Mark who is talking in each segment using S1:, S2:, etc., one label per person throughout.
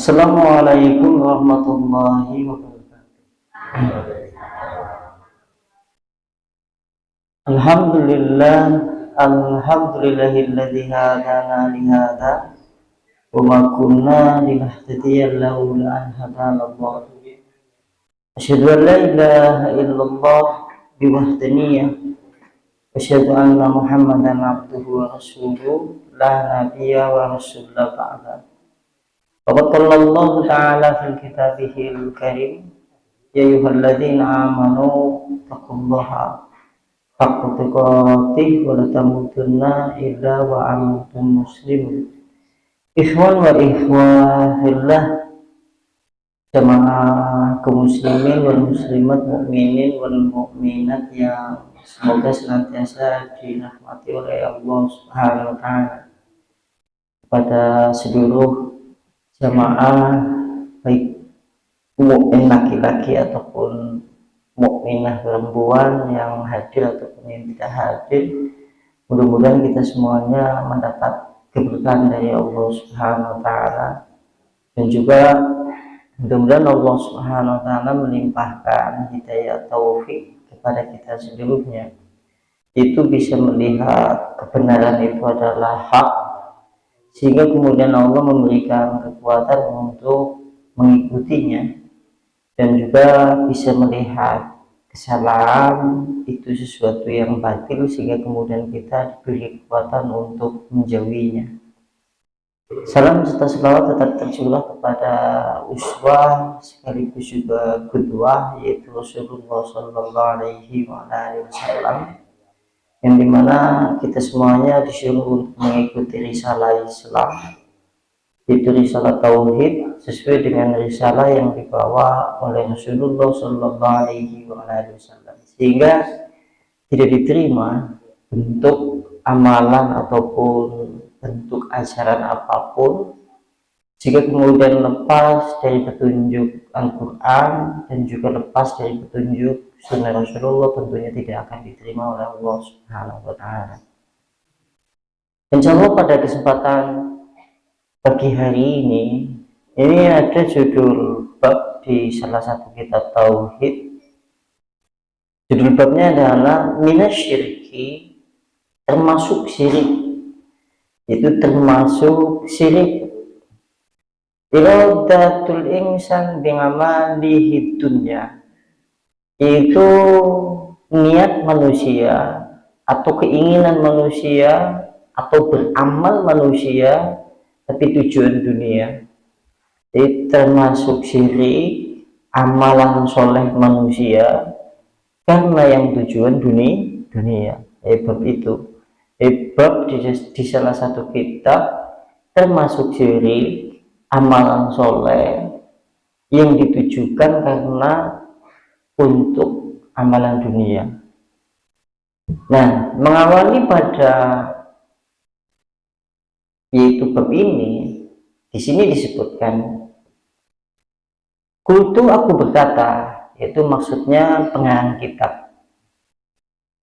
S1: Assalamualaikum warahmatullahi wabarakatuh. Alhamdulillah, alhamdulillahilladzi hadana li hadza wa ma kunna linahtadiya laula an hadana Allah. Asyhadu an la ilaha illallah biwahdaniyah wa asyhadu anna Muhammadan abduhu wa rasuluh la nabiyya wa rasulullah ba'da. Faqad qala Allah Ta'ala fil kitabihil karim, ya ayyuhalladzina amanu taqullaha haqqa tuqatih wa la tamutunna illa wa antum muslimun. Ikhwan wa ikhwahillah, jamaah kaum muslimin wal muslimat, mukminin wal mukminat yang semoga senantiasa dirahmati oleh Allah Subhanahu wa Ta'ala. Pada seluruh jamaah baik mukmin laki-laki ataupun mukminah perempuan yang hadir ataupun yang tidak hadir, mudah-mudahan kita semuanya mendapat keberkahan dari Allah Subhanahu wa Ta'ala, dan juga mudah-mudahan Allah Subhanahu wa Ta'ala melimpahkan hidayah taufik kepada kita seluruhnya, itu bisa melihat kebenaran itu adalah hak, sehingga kemudian Allah memberikan kekuatan untuk mengikutinya, dan juga bisa melihat kesalahan itu sesuatu yang batil, sehingga kemudian kita diberi kekuatan untuk menjauhinya. Salam serta selawat tetap tercurah kepada uswah sekaligus juga qudwah, yaitu Rasulullah Shallallahu Alaihi Wasallam, yang dimana kita semuanya disuruh untuk mengikuti risalah Islam, yaitu risalah tauhid, sesuai dengan risalah yang dibawa oleh Rasulullah Shallallahu Alaihi Wasallam, sehingga tidak diterima bentuk amalan ataupun bentuk ajaran apapun jika kemudian lepas dari petunjuk Al-Quran dan juga lepas dari petunjuk Sunnah Rasulullah, tentunya tidak akan diterima oleh Allah Subhanahu wa Ta'ala. Insyaallah pada kesempatan pagi hari ini ada judul bab di salah satu kitab tauhid. Judul babnya adalah minasyirki, termasuk syirik. Itu termasuk syirik. Iradatul insan bingamalihi dunya, yaitu niat manusia atau keinginan manusia atau beramal manusia tapi tujuan dunia. Jadi termasuk syirik amalan soleh manusia karena yang tujuan dunia. Bab itu bab di salah satu kitab termasuk syirik amalan soleh yang ditujukan karena untuk amalan dunia. Nah, mengawali pada yaitu bab ini, di sini disebutkan kultu, aku berkata, yaitu maksudnya pengarang kitab,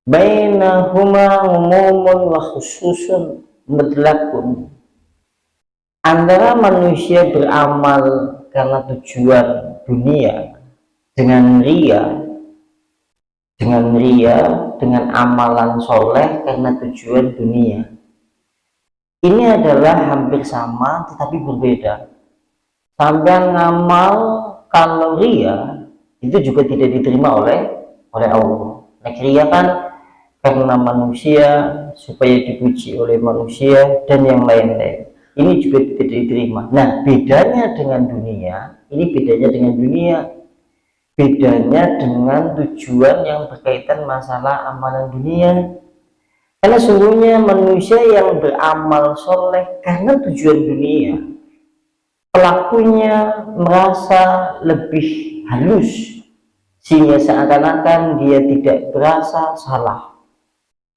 S1: bainahuma umumun wa khususun mudlakun, antara manusia beramal karena tujuan dunia dengan ria, dengan amalan soleh karena tujuan dunia, ini adalah hampir sama tetapi berbeda. Sampai ngamal kalau ria itu juga tidak diterima oleh Allah. Nah, ria kan karena manusia, supaya dipuji oleh manusia dan yang lain-lain, ini juga tidak diterima. Nah, bedanya dengan dunia, bedanya dengan tujuan yang berkaitan masalah amalan dunia. Karena sungguhnya manusia yang beramal soleh karena tujuan dunia, pelakunya merasa lebih halus, sehingga seakan-akan dia tidak berasa salah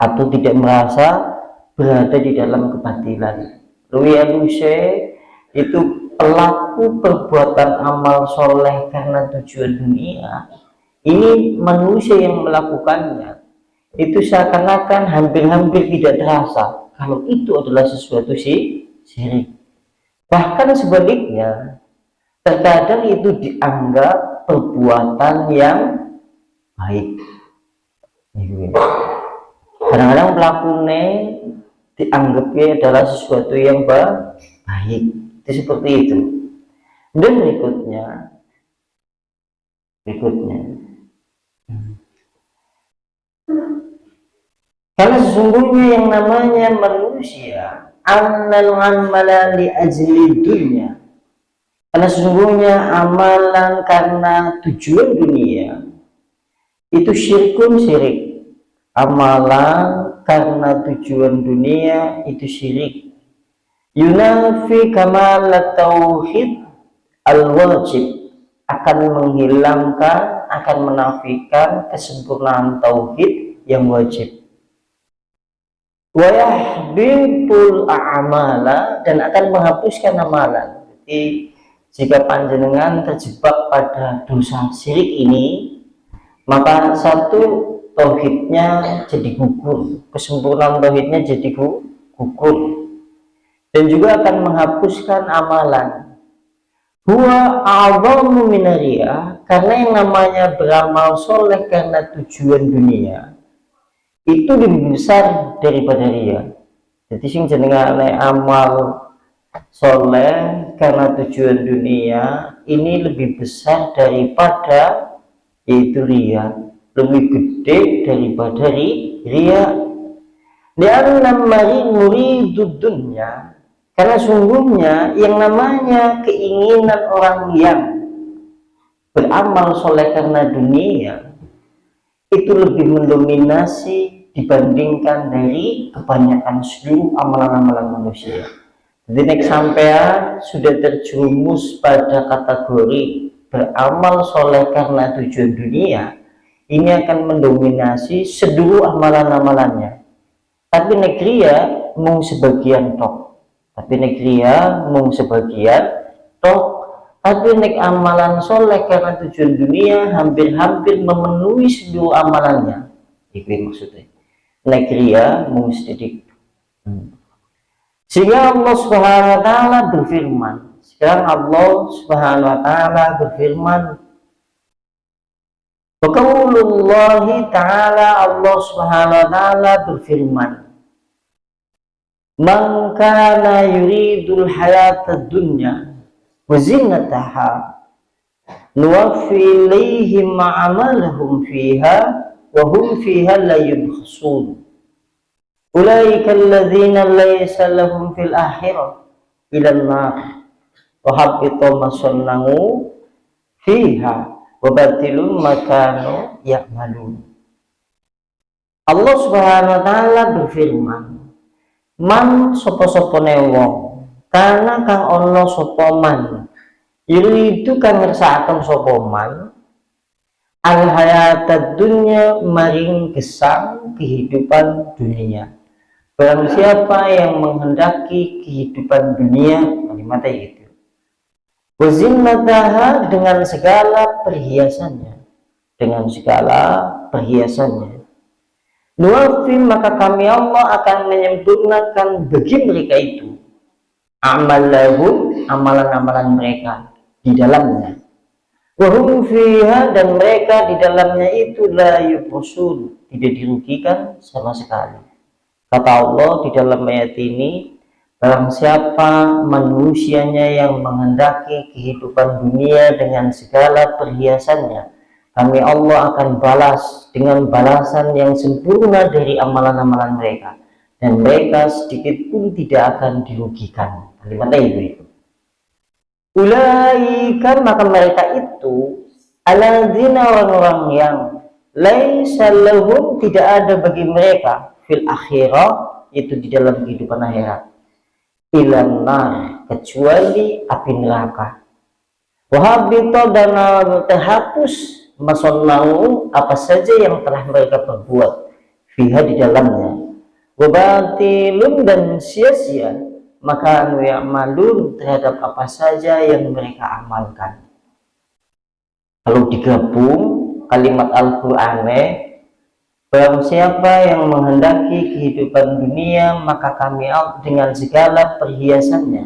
S1: atau tidak merasa berada di dalam kebatilan. Itu pelaku perbuatan amal soleh karena tujuan dunia, ini manusia yang melakukannya itu seakan-akan hampir-hampir tidak terasa kalau itu adalah sesuatu syirik. Bahkan sebaliknya, terkadang itu dianggap perbuatan yang baik. Kadang-kadang pelakunya dianggapnya adalah sesuatu yang baik. Itu seperti itu. Dan berikutnya karena sesungguhnya yang namanya manusia amala li ajli dunya, karena sesungguhnya amalan karena tujuan dunia itu syirik. Amalan karena tujuan dunia itu syirik. Yunafi kamal tauhid al-wajib, akan menghilangkan, akan menafikan kesempurnaan tauhid yang wajib. Wa yahbitul a'mala, dan akan menghapuskan amalan. Jadi jika panjenengan terjebak pada dosa syirik ini, maka satu, tauhidnya jadi gugur, kesempurnaan tauhidnya jadi gugur, dan juga akan menghapuskan amalan. Huwa a'zamu minariyah, karena yang namanya beramal soleh karena tujuan dunia itu lebih besar daripada ria. Jadi sing jenengane amal soleh karena tujuan dunia ini lebih besar daripada yaitu ria, lebih gede daripada ria. Lianna mari muridud dunya, karena sungguhnya yang namanya keinginan orang yang beramal soleh karena dunia itu lebih mendominasi dibandingkan dari kebanyakan seluruh amalan-amalan manusia. Jadi nek sampean sudah terjerumus pada kategori beramal soleh karena tujuan dunia, ini akan mendominasi seluruh amalan-amalannya. Tapi nek ria mung sebagian tok. Tapi nek amalan soleh karena tujuan dunia hampir-hampir memenuhi seluruh amalannya. Itu maksudnya. Nek ria mung sedikit. Sehingga Allah Subhanahu wa taala berfirman. Sekarang Allah Subhanahu wa taala berfirman. Wa qaulullahi ta'ala, Allah Subhanahu wa taala berfirman. Man kana yuridul hayatad dunya wa zinataha nuwaffi ilaihim ma'amalahum fiha wa hum fiha la yubkhasun. Ulaika alladzina laysa lahum fil akhirah ila an-nar wa habita ma sannu fiha wa batilun ma kanu ya'malun. Allah Subhanahu wa taala berfirman, man sapa-sapane wong kana kang ana sapa man yuridu kang ngersakaken sapa man al hayatad dunya maring gesang kehidupan dunia. Barang siapa yang menghendaki kehidupan dunia, kalimatnya itu wazinataha, dengan segala perhiasannya, nuwafi, maka kami Allah akan menyempurnakan bagi mereka itu amalahum, amalan-amalan mereka di dalamnya, wahum fiha, dan mereka di dalamnya itu la yuqsun, tidak dirugikan sama sekali. Kata Allah di dalam ayat ini, barang siapa manusianya yang menghendaki kehidupan dunia dengan segala perhiasannya, kami Allah akan balas dengan balasan yang sempurna dari amalan-amalan mereka, dan mereka sedikit pun tidak akan dirugikan. Kalimatnya itu. Ulaika, maka mereka itu alladzina, orang-orang yang laisa lahum, tidak ada bagi mereka fil akhirah, itu di dalam kehidupan akhirat, ilan nar, kecuali api neraka, wahabito, dan terhapus masonnau, apa saja yang telah mereka perbuat, fiha, di dalamnya, wabatilun, dan sia-sia, maka anu ya'malun, terhadap apa saja yang mereka amalkan. Kalau digabung kalimat Al-Qur'annya, barang siapa yang menghendaki kehidupan dunia, maka kami dengan segala perhiasannya,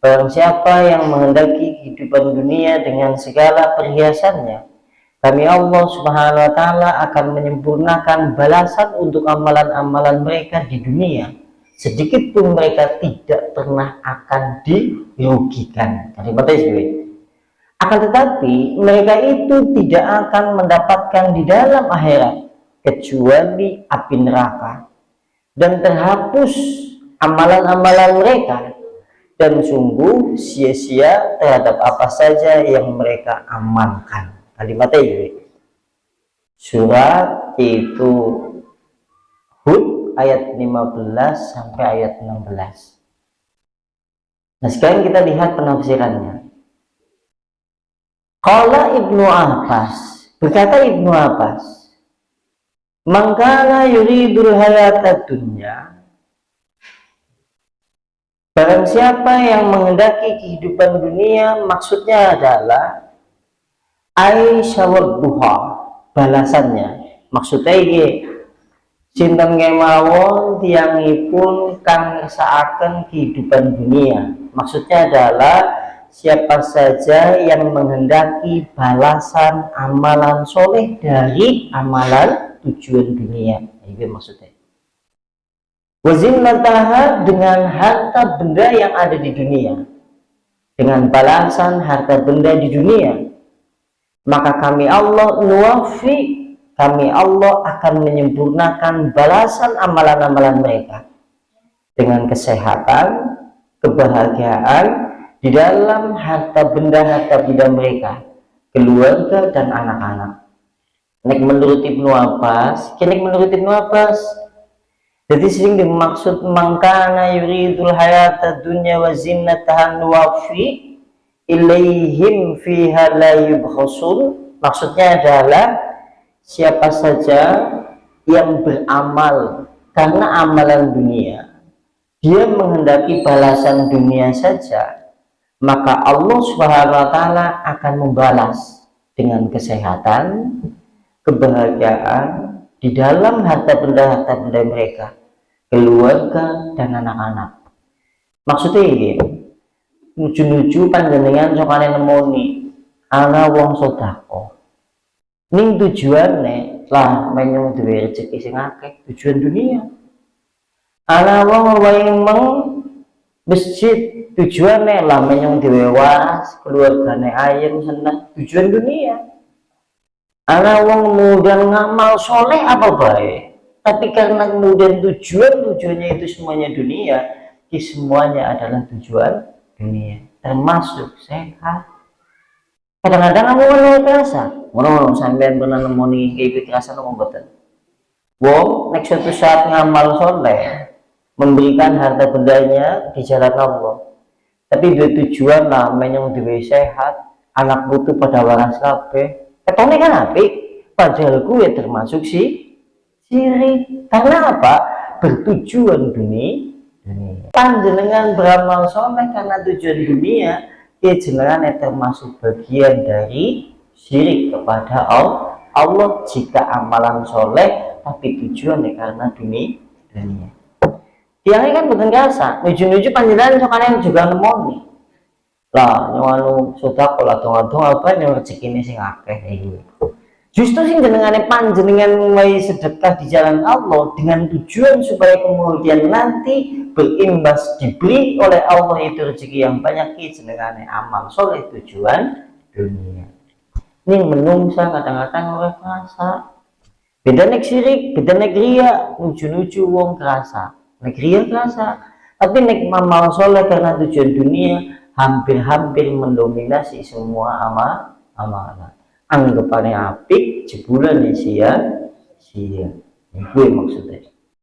S1: Barang siapa yang menghendaki kehidupan dunia dengan segala perhiasannya, kami Allah Subhanahu wa Ta'ala akan menyempurnakan balasan untuk amalan-amalan mereka di dunia. Sedikit pun mereka tidak pernah akan dirugikan. Akan tetapi mereka itu tidak akan mendapatkan di dalam akhirat kecuali api neraka, dan terhapus amalan-amalan mereka, dan sungguh sia-sia terhadap apa saja yang mereka amalkan. Kalimatnya itu surat itu Hud ayat 15 sampai ayat 16. Nah, sekarang kita lihat penafsirannya. Qala Ibnu Abbas, berkata Ibnu Abbas, man kana yuridul hayatad dunya, barang siapa yang menghendaki kehidupan dunia, maksudnya adalah Aisyah duha, balasannya maksudnya ini sinten kemawon tiyangipun kang ngersakaken kehidupan dunia, maksudnya adalah siapa saja yang menghendaki balasan amalan soleh dari amalan tujuan dunia, itu maksudnya. Wazinnataha, dengan harta benda yang ada di dunia, dengan balasan harta benda di dunia, maka kami Allah nuwafi, kami Allah akan menyempurnakan balasan amalan-amalan mereka dengan kesehatan, kebahagiaan di dalam harta benda mereka, keluarga dan anak-anak. Nek menurut Ibnu Abbas, jadi sering dimaksud mangkana yuridul hayata dunya wa zinnatahan nuwafi ilaihim fiha la yubkhasun, maksudnya adalah siapa saja yang beramal karena amalan dunia, dia menghendaki balasan dunia saja, maka Allah Subhanahu wa Ta'ala akan membalas dengan kesehatan, kebahagiaan di dalam harta benda mereka, keluarga dan anak-anak. Maksudnya ini nuju-nuju panjenengan sokane nemoni ana wong sedekah ning tujuane lah menyang duwe rezeki sing akeh, tujuan dunia. Ana wong wae meng masjid, tujuane lah menyang duwe waras, keluargane ayem seneng, tujuan dunia. Ana wong kemudian ngamal soleh apa baik, tapi karena kemudian tujuannya itu semuanya dunia, semuanya adalah tujuan dunia, termasuk sehat. Kadang-kadang kamu mau kerasa, ngono sampean pernah nemoni kayak kerasa ngomong betul. Wong nek suatu saat ngamal soleh, memberikan harta bendanya di jalan Allah, tapi dia tujuan lah menyang duwe sehat, anak butuh pada waras kabeh. Ketone kan apik, padahal gue termasuk sirik. Karena apa? Bertujuan dunia. Panjenengan beramal soleh karena tujuan dunia, jenengan termasuk bagian dari syirik kepada Allah jika amalan soleh tapi tujuannya karena dunia. Tiangnya kan bukan biasa, nuju-nuju panjenengan soalnya juga nemoni lah nyuwanu sedekah lah dong apa yang rezeki ini sing akeh iki. Justru sing jenengane panjenengan wae sedekah di jalan Allah dengan tujuan supaya kemudian nanti berimbas diberi oleh Allah itu rezeki yang banyak, jenengane amal soleh tujuan dunia. Ini menungsa kadang-kadang orang kerasa. Beda nek sirik, beda nek riya, nuju-nuju wong kerasa. Nek riya kerasa, tapi nek amal soleh karena tujuan dunia hampir-hampir mendominasi semua amalan. Anggapannya apik, jebulan sia-sia. Itu maksudnya.